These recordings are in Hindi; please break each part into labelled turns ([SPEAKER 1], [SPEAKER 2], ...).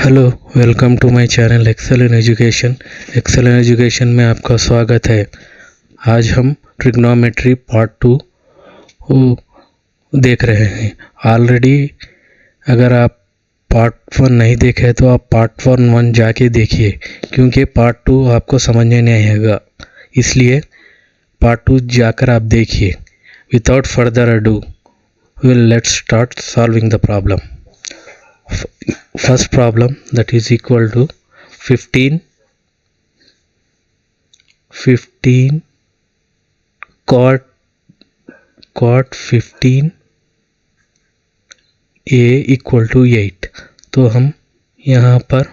[SPEAKER 1] Hello, welcome to my channel excel in education. Excel in education में आपका स्वागत है। आज हम ट्रिग्नोमेट्री पार्ट 2 देख रहे हैं। ऑलरेडी अगर आप पार्ट 1 नहीं देखे तो आप पार्ट 1 जाके देखिए, क्योंकि पार्ट 2 आपको समझ में नहीं आएगा, इसलिए पार्ट 2 जाकर आप देखिए। Without further ado let's start solving the problem. First problem, that is equal to 15 cot 15 a equal to 8। तो हम यहाँ पर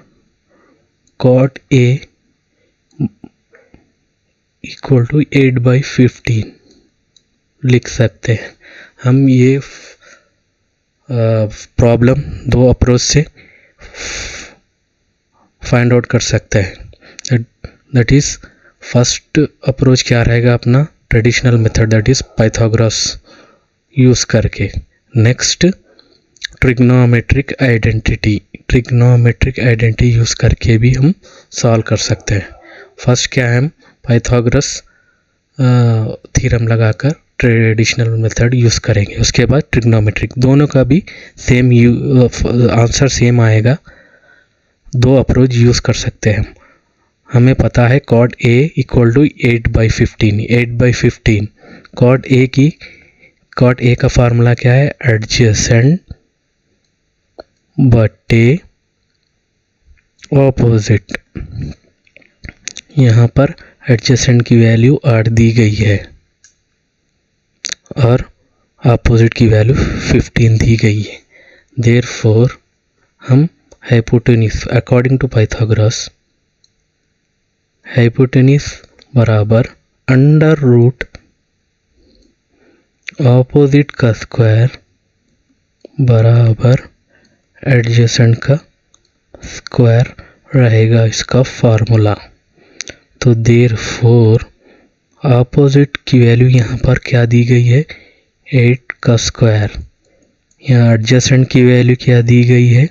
[SPEAKER 1] cot a equal to 8/15 लिख सकते हैं। हम ये प्रॉब्लम दो अप्रोच से फाइंड आउट कर सकते हैं। दैट इज़ फर्स्ट अप्रोच क्या रहेगा अपना traditional method, that is Pythagoras use करके। नेक्स्ट ट्रिग्नोमेट्रिक आइडेंटिटी यूज़ करके भी हम सॉल्व कर सकते हैं। फर्स्ट क्या है, हम पाइथागोरस थ्योरम लगाकर ट्रेडिशनल मेथड यूज़ करेंगे। उसके बाद ट्रिग्नोमेट्रिक, दोनों का भी सेम आंसर सेम आएगा। दो अप्रोच यूज़ कर सकते हैं। हमें पता है cot A equal to 8/15। Cot A का फार्मूला क्या है, एडजेसेंट बटे ऑपोजिट। यहाँ पर एडजेसेंट की वैल्यू 8 दी गई है और अपोजिट की वैल्यू 15 दी गई है। देयरफॉर हम hypotenuse according to Pythagoras, hypotenuse बराबर अंडर रूट ऑपोजिट का स्क्वायर बराबर एडजेसेंट का स्क्वायर रहेगा इसका फार्मूला। तो देयरफॉर ऑपोजिट की वैल्यू यहाँ पर क्या दी गई है, 8 का स्क्वायर। यहाँ एडजेसेंट की वैल्यू क्या दी गई है,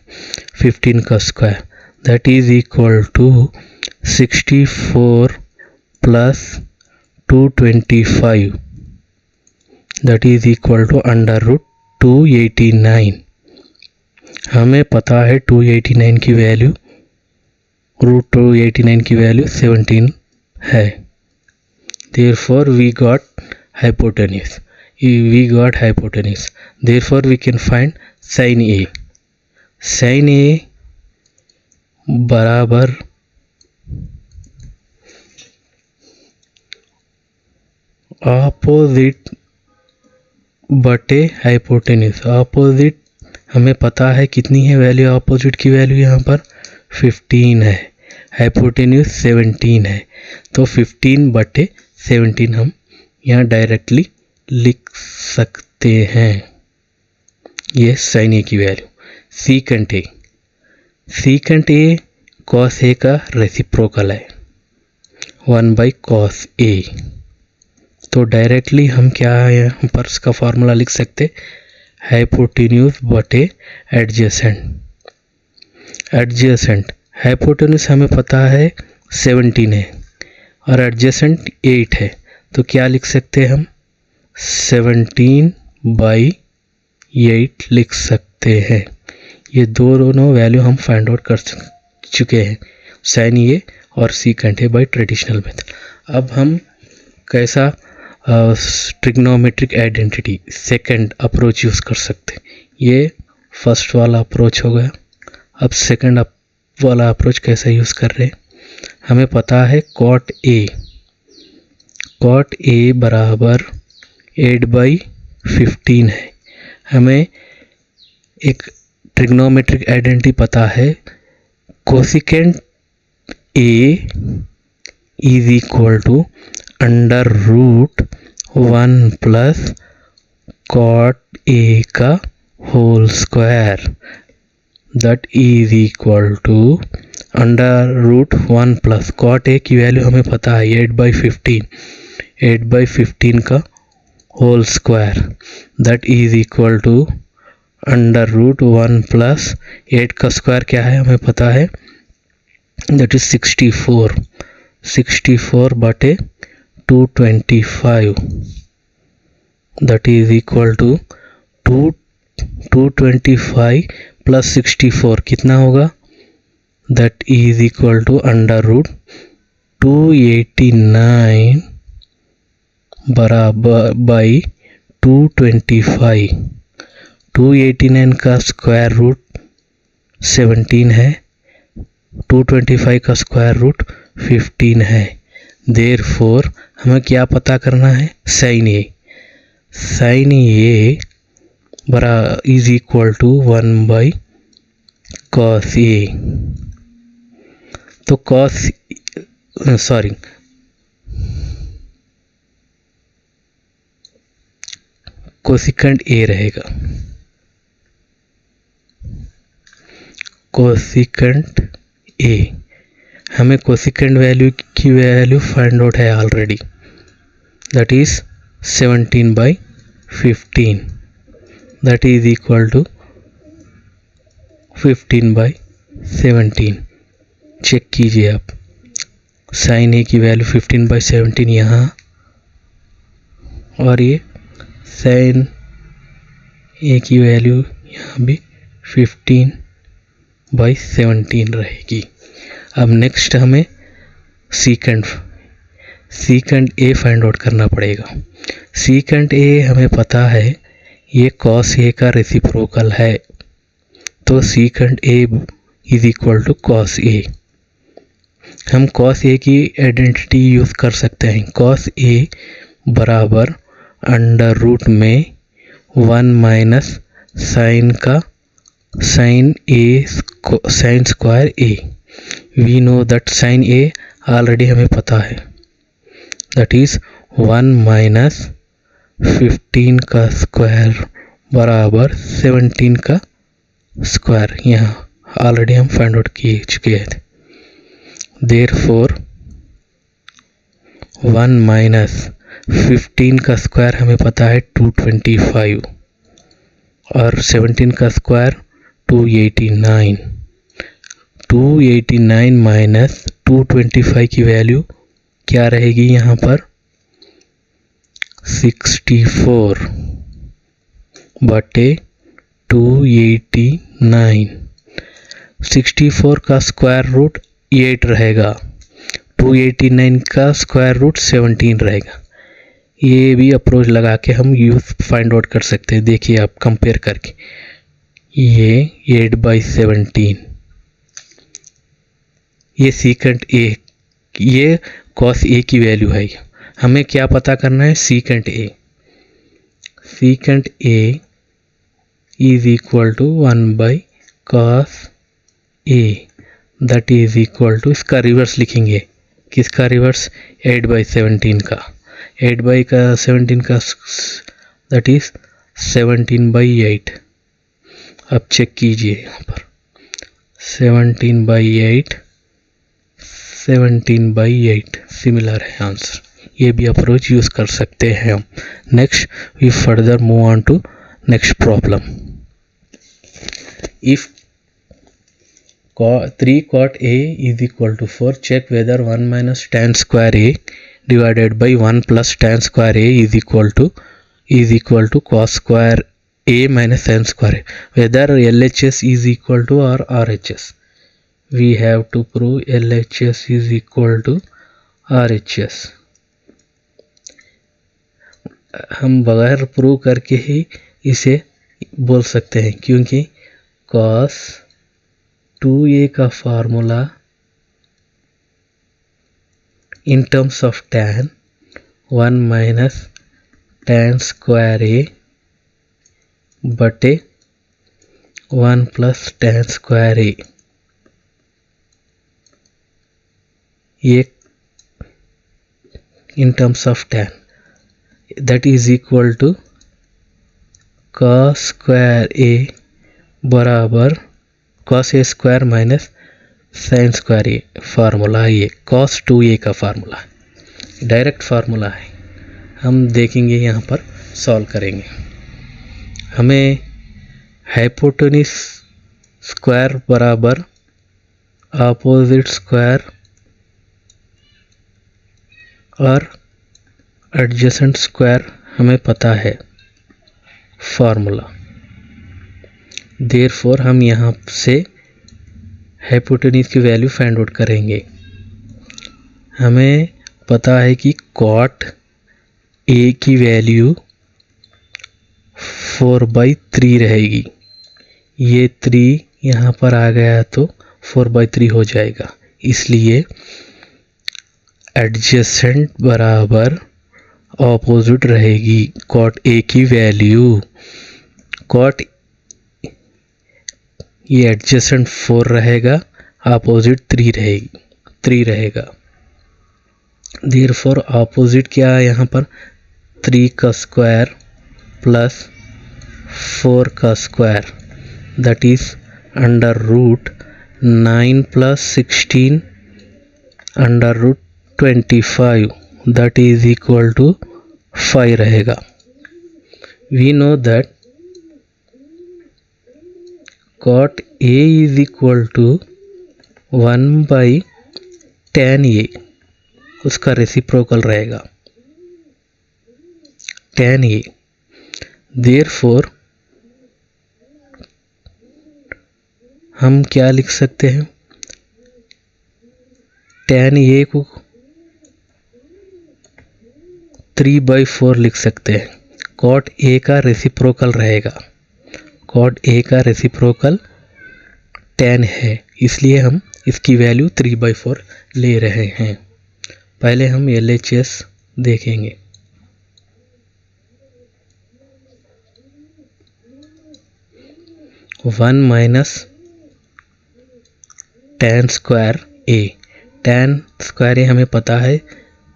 [SPEAKER 1] 15 का square. That is equal to 64 plus 225, that is equal to under root 289। हमें पता है 289 की वैल्यू, रूट 289 की वैल्यू 17 है। Therefore we got hypotenuse. Therefore we can find sin A. Sin A बराबर ऑपोजिट बटे हाइपोटेन्यूज। ऑपोजिट हमें पता है कितनी है वैल्यू, ऑपोजिट की वैल्यू यहाँ पर 15 है, हाइपोटेन्यूज 17 है। तो 15/17 हम यहाँ डायरेक्टली लिख सकते हैं। ये साइन ए की value. Secant A cos A का रेसिप्रोकल है, 1/cos ए। तो डायरेक्टली हम क्या है यहाँ पर इसका फार्मूला लिख सकते, हाइपोटेन्यूज बटे एडजेसेंट। हाइपोटेन्यूज हमें पता है 17 है और एडजेसेंट 8 है। तो क्या लिख सकते हैं हम, 17/8 लिख सकते हैं। ये दोनों वैल्यू हम फाइंड आउट कर चुके हैं, साइन ए और secant A by traditional method. अब हम कैसा trigonometric identity second approach use कर सकते हैं। ये फर्स्ट वाला अप्रोच हो गया। अब सेकंड वाला अप्रोच कैसे यूज़ कर रहे हैं, हमें पता है कॉट ए बराबर 8/15 है। हमें एक ट्रिग्नोमेट्रिक आइडेंटिटी पता है, cosecant A is equal to under root 1 plus cot A का whole square, that is equal to under root 1 plus cot A की वैल्यू हमें पता है 8/15 का whole square, that is equal to under root 1 plus 8 का स्क्वायर क्या है हमें पता है, दैट इज 64 बटे 225, that is equal to 225 plus 64 कितना होगा, that is equal to under root 289 बराबर बाई 225। 289 का स्क्वायर रूट 17 है, 225 का स्क्वायर रूट 15 है। देयरफॉर हमें क्या पता करना है, साइन ए। साइन ए बरा is equal to 1 by cos A. तो कोसिकेंट ए रहेगा, कोसिकेंट ए। हमें कोसिकेंट वैल्यू की वैल्यू फाइंड आउट है already, that is 17/15, that is equal to 15/17। Check कीजिए आप, साइन ए की वैल्यू 15/17 यहाँ, और ये साइन ए की वैल्यू यहाँ भी 15/17 रहेगी। अब नेक्स्ट हमें सीकेंट ए फाइंड आउट करना पड़ेगा। सीकेंट ए हमें पता है ये कॉस ए का रेसिप्रोकल है, तो secant A is equal to cos A. हम कॉस ए की आइडेंटिटी यूज़ कर सकते हैं। कॉस ए बराबर अंडर रूट में 1 minus sine square A. We know that sine A already हमें पता है, दैट इज 1 माइनस 15 का स्क्वायर बराबर 17 का स्क्वायर। यहाँ ऑलरेडी हम फाइंड आउट किए चुके थे। देयरफॉर 1 माइनस 15 का स्क्वायर हमें पता है 225, और 17 का स्क्वायर 289। 289 माइनस 225 की वैल्यू क्या रहेगी यहाँ पर, 64 बटे 289। 64 का स्क्वायर रूट 8 रहेगा, 289 का स्क्वायर रूट 17 रहेगा। ये भी अप्रोच लगा के हम यूज फाइंड आउट कर सकते हैं। देखिए आप कंपेयर करके, ये 8/17, ये सीकेंट ए, ये कॉस ए की वैल्यू है। हमें क्या पता करना है, secant A. Secant A is equal to 1 by cos A, that is equal to, इसका रिवर्स लिखेंगे। किसका रिवर्स, 8/17 का। 8/17 का दैट इज 17/8। अब चेक कीजिए यहाँ पर, 17/8 सिमिलर है आंसर। ये भी अप्रोच यूज कर सकते हैं हम। Next we further move on to next problem. If 3 cot A is equal to 4, check whether 1 minus tan square A divided by 1 plus tan square A is equal to cos square A minus sin square A. Whether LHS is equal to or RHS. We have to prove LHS is equal to RHS. हम बगैर प्रूव करके ही इसे बोल सकते हैं, क्योंकि cos 2a का formula in terms of tan 1 minus tan square a बटे 1 प्लस tan स्क्वायर a, ये in terms of tan, that is equal to cos square a बराबर cos a square minus sine square A. Formula है ये, cos 2a का फार्मूला है, डायरेक्ट फार्मूला है। हम देखेंगे यहाँ पर सॉल्व करेंगे। हमें हाइपोटेन्यूज स्क्वायर बराबर अपोजिट स्क्वायर और एडजेसेंट स्क्वायर हमें पता है फार्मूला। देयरफॉर हम यहाँ से हाइपोटेन्यूज की वैल्यू फाइंड आउट करेंगे। हमें पता है कि कॉट ए की वैल्यू 4/3 रहेगी। ये 3 यहाँ पर आ गया तो 4/3 हो जाएगा, इसलिए एडजेसेंट बराबर ऑपोजिट रहेगी कॉट ए की वैल्यू। कॉट ये एडजेसेंट 4 रहेगा, ऑपोजिट 3 रहेगा। देयरफॉर ऑपोजिट क्या है यहाँ पर 3 का स्क्वायर प्लस 4 का square, that is under root 9 plus 16 under root 25, that is equal to 5 रहेगा। We know that cot A is equal to 1/tan A, उसका रेसिप्रोकल रहेगा tan A। देयरफॉर हम क्या लिख सकते हैं, tan A को 3/4 लिख सकते हैं। cot A का रेसिप्रोकल रहेगा, cot A का रेसिप्रोकल tan है, इसलिए हम इसकी वैल्यू 3/4 ले रहे हैं। पहले हम LHS देखेंगे। One minus tan square A, tan square A हमें पता है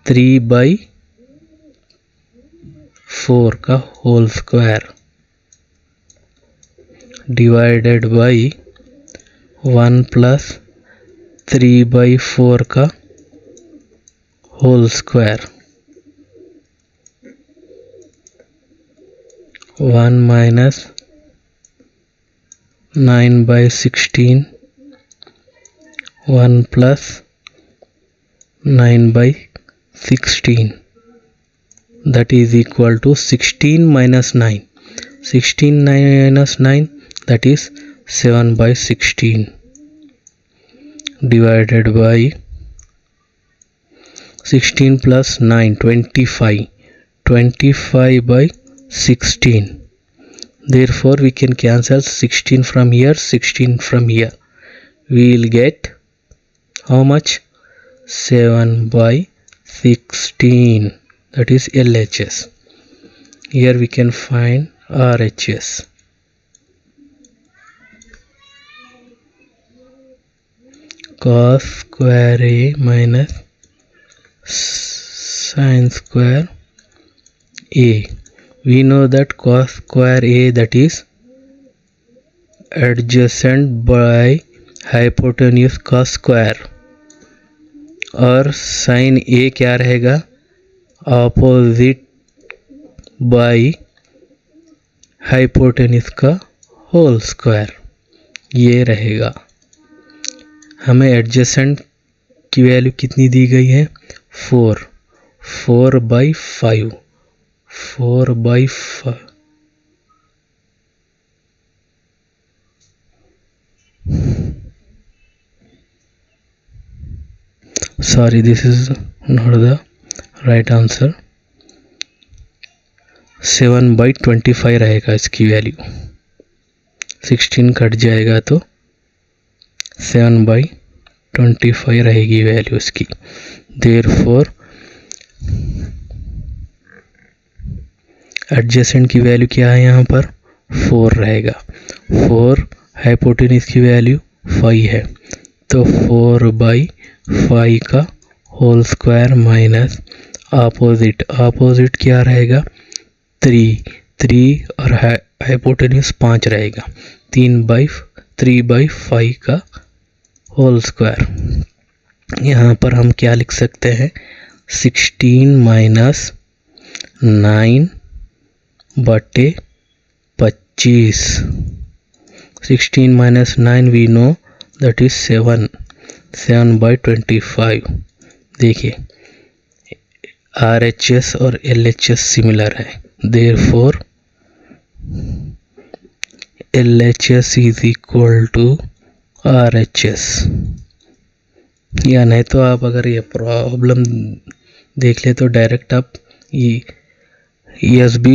[SPEAKER 1] 3/4 का whole square divided by 1 plus 3/4 का whole square, 1 minus 9/16, 1 plus 9/16, that is equal to 16 minus 9, 16 minus 9, that is 7/16 divided by 16 plus 9, 25, 25/16. Therefore we can cancel 16 from here, 16 from here. We will get how much? 7/16, that is LHS. Here we can find RHS. Cos square A minus sin square A. We know that cos square A, that is adjacent by hypotenuse का स्क्वायर, और sin A क्या रहेगा, ऑपोजिट बाई हाइपोटेन्यूज का होल स्क्वायर, ये रहेगा। हमें एडजेसेंट की वैल्यू कितनी दी गई है, 4/5, 4/5, sorry this is not the right answer, 7/25 रहेगा इसकी वैल्यू। 16 कट जाएगा तो 7/25 रहेगी वैल्यू इसकी। देयरफॉर एडजेसेंट की वैल्यू क्या है, यहाँ पर 4 रहेगा। 4 हाइपोटेन्यूज की वैल्यू 5 है, तो 4/5 का whole square minus opposite, opposite क्या रहेगा, 3 और हाइपोटेन्यूज 5 रहेगा, 3/5 का होल स्क्वायर। यहाँ पर हम क्या लिख सकते हैं, 16 minus 9/25, 16 minus 9 we know that is 7. 7/25. देखिए RHS और LHS सिमिलर है, therefore LHS is equal to RHS। या नहीं तो आप अगर ये प्रॉब्लम देख ले तो डायरेक्ट आप ESB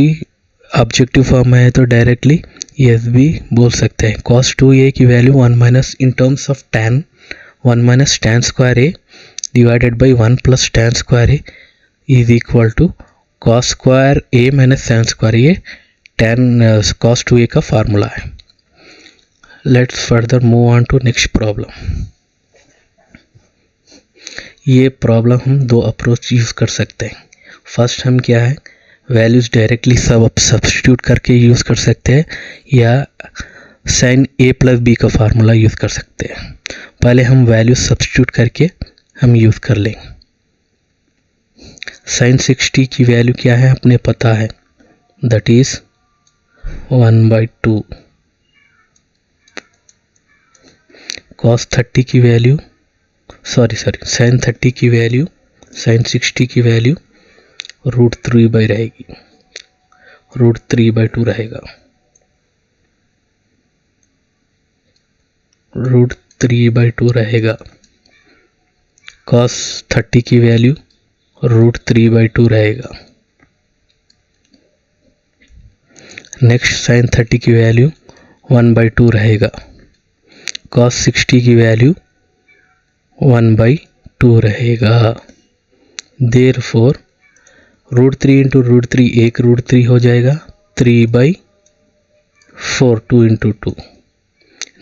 [SPEAKER 1] ऑब्जेक्टिव फॉर्म में है तो डायरेक्टली ESB बोल सकते हैं। cos 2a की value 1 minus in terms of tan 1 minus tan square a divided by 1 plus tan square a is equal to cos square a minus sin square. ये tan cos 2a का फार्मूला है। Let's further move on to next problem. ये प्रॉब्लम हम दो अप्रोच यूज़ कर सकते हैं। फर्स्ट हम क्या है वैल्यूज़ डायरेक्टली सब्स्टिट्यूट करके यूज़ कर सकते हैं या sin a प्लस बी का फार्मूला यूज़ कर सकते हैं। पहले हम वैल्यूज सब्स्टिट्यूट करके हम यूज़ कर लेंगे। sin 60 की वैल्यू क्या है अपने पता है, दैट इज 1/2। cos 30 की वैल्यू sin 30 की वैल्यू sin 60 की वैल्यू √3 रहेगी, √3/2 रहेगा, √3/2 रहेगा। cos 30 की वैल्यू √3/2 रहेगा। नेक्स्ट sin 30 की वैल्यू 1/2 रहेगा। cos 60 की वैल्यू 1/2 रहेगा। देयरफॉर √3 इंटू √3 एक √3 हो जाएगा, 3/4 2 इंटू 2।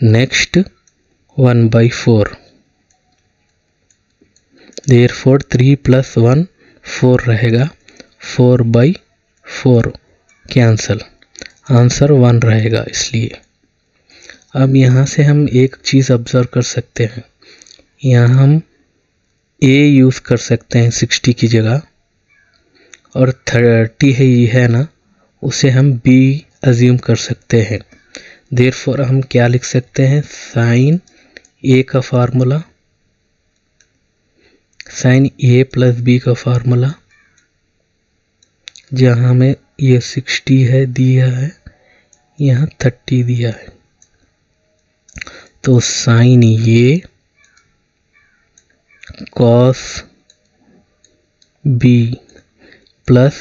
[SPEAKER 1] नेक्स्ट 1/4। देयरफॉर 3 प्लस 1 4 रहेगा, 4/4 कैंसल, आंसर 1 रहेगा। इसलिए अब यहाँ से हम एक चीज़ ऑब्जर्व कर सकते हैं, यहाँ हम a यूज़ कर सकते हैं 60 की जगह और 30 है ना, उसे हम b अज्यूम कर सकते हैं। देयरफॉर हम क्या लिख सकते हैं, sin a का formula, sin a plus b का फार्मूला, जहाँ हमें ये 60 है दिया है, यहाँ 30 दिया है, तो sin a cos b plus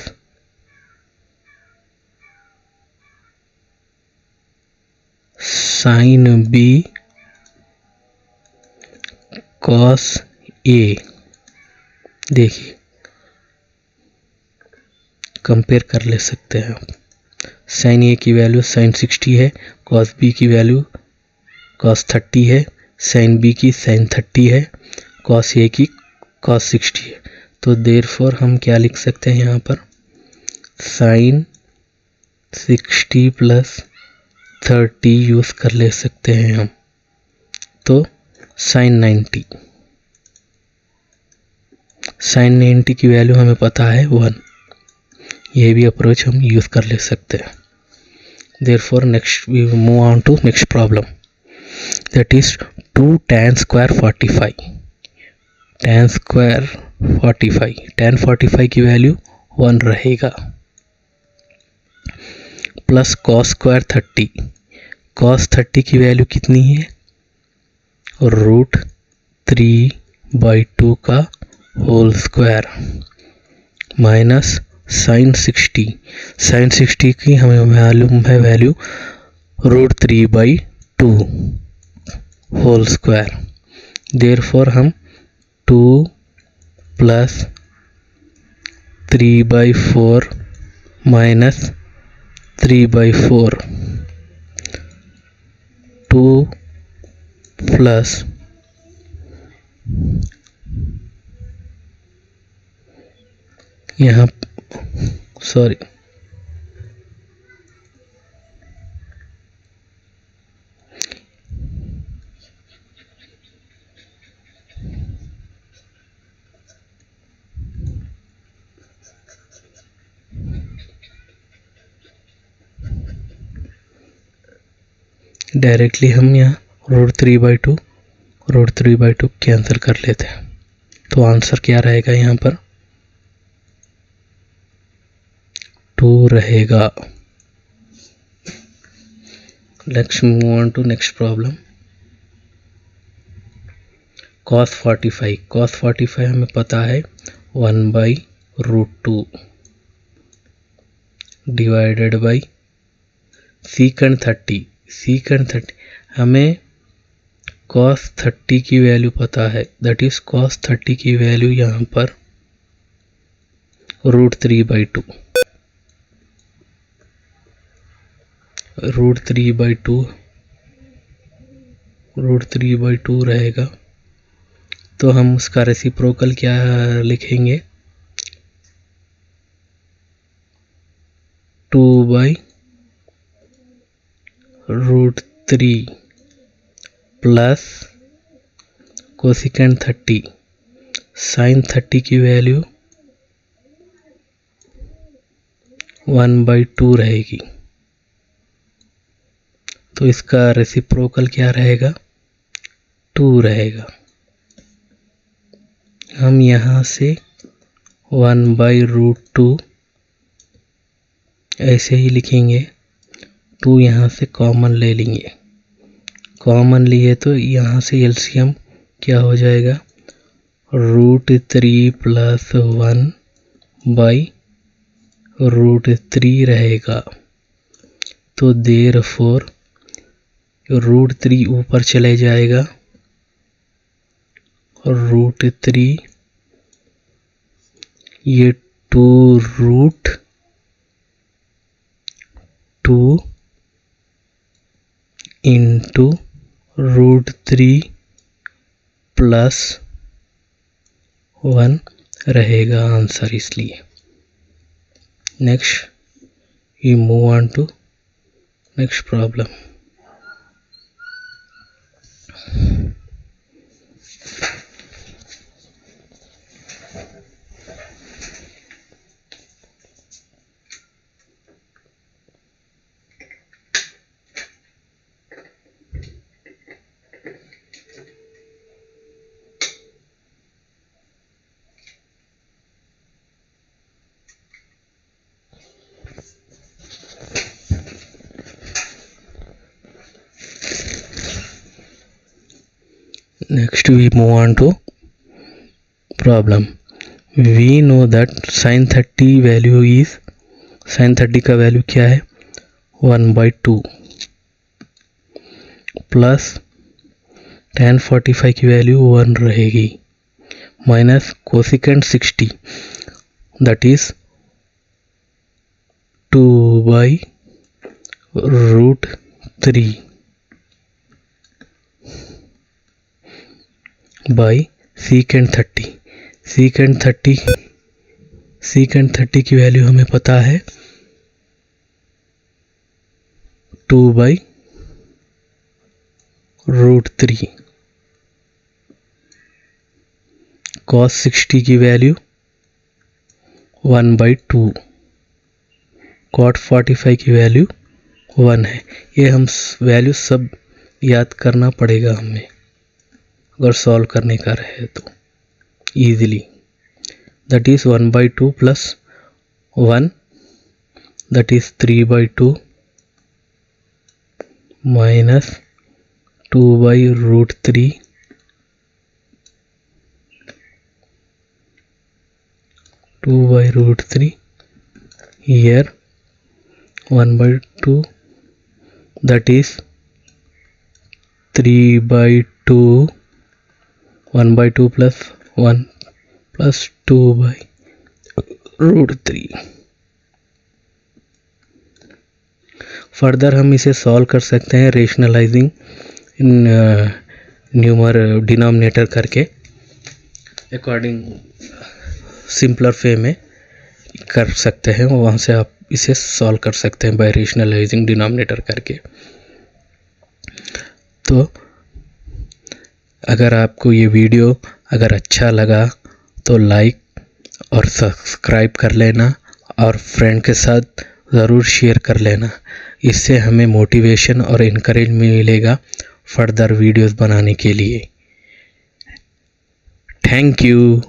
[SPEAKER 1] sin b cos a। देखिए कंपेयर कर ले सकते हैं आप। sin a की वैल्यू sin 60 है, cos b की वैल्यू cos 30 है, sin b की sin 30 है, cos a की cos 60 है। तो देयरफॉर हम क्या लिख सकते हैं यहाँ पर, sin 60 प्लस 30 यूज़ कर ले सकते हैं हम, तो sin 90। sin 90 की वैल्यू हमें पता है 1। ये भी अप्रोच हम यूज़ कर ले सकते हैं। Therefore next we move on to next problem, that is 2 tan square 45। tan square 45, tan 45 की वैल्यू 1 रहेगा, प्लस cos स्क्वायर 30। cos 30 की वैल्यू कितनी है, √3/2 का whole square, minus sin 60। sin 60 की हमें मालूम है वैल्यू √3/2 होल स्क्वायर। देयरफॉर हम 2 प्लस 3/4 माइनस 3/4, 2 प्लस यहाँ सॉरी डायरेक्टली हम यहाँ √3/2 कैंसिल कर लेते हैं। तो आंसर क्या रहेगा यहाँ पर? 2 रहेगा। Let's move on to next problem. cos 45 हमें पता है 1/√2 डिवाइडेड बाई secant 30 हमें cos 30 की वैल्यू पता है, दैट इज cos 30 की वैल्यू यहाँ पर √3/2 √3/2 रहेगा। तो हम उसका रेसिप्रोकल क्या लिखेंगे? 2/√3 प्लस कोसिकेंट 30 sin 30 की वैल्यू 1/2 रहेगी। तो इसका रेसिप्रोकल क्या रहेगा? 2 रहेगा। हम यहाँ से 1/√2 ऐसे ही लिखेंगे। 2 यहाँ से कॉमन ले लेंगे। कॉमन लिए तो यहाँ से एलसीएम क्या हो जाएगा? √3 + 1/√3 रहेगा। तो देयरफॉर √3 ऊपर चले जाएगा और √3 ये 2√2 इंटू √3 + 1 रहेगा आंसर। इसलिए next we move on to next problem. Next we move on to problem. We know that sin 30 value is, sin 30 का वैल्यू क्या है? 1/2 प्लस tan 45 की वैल्यू 1 रहेगी minus cosecant 60 that is 2/√3 by secant 30। secant 30 की वैल्यू हमें पता है 2/√3। cos 60 की वैल्यू 1/2। cot 45 की वैल्यू 1 है। ये हम वैल्यू सब याद करना पड़ेगा हमें अगर सॉल्व करने का रहे तो easily. That is 1/2 + 1 that is 3/2 minus 2/√3 here 1/2 that is 3/2 1/2 + 1 + 2/√3। Further हम इसे सॉल्व कर सकते हैं रेशनलाइजिंग न्यूमर डिनोमिनेटर करके अकॉर्डिंग सिंपलर वे में कर सकते हैं। वहाँ से आप इसे सॉल्व कर सकते हैं बाय रेशनलाइजिंग डिनोमिनेटर करके। तो अगर आपको ये वीडियो अगर अच्छा लगा तो लाइक और सब्सक्राइब कर लेना और फ्रेंड के साथ ज़रूर शेयर कर लेना। इससे हमें मोटिवेशन और इनकरेज मिलेगा फर्दर वीडियोस बनाने के लिए। Thank you.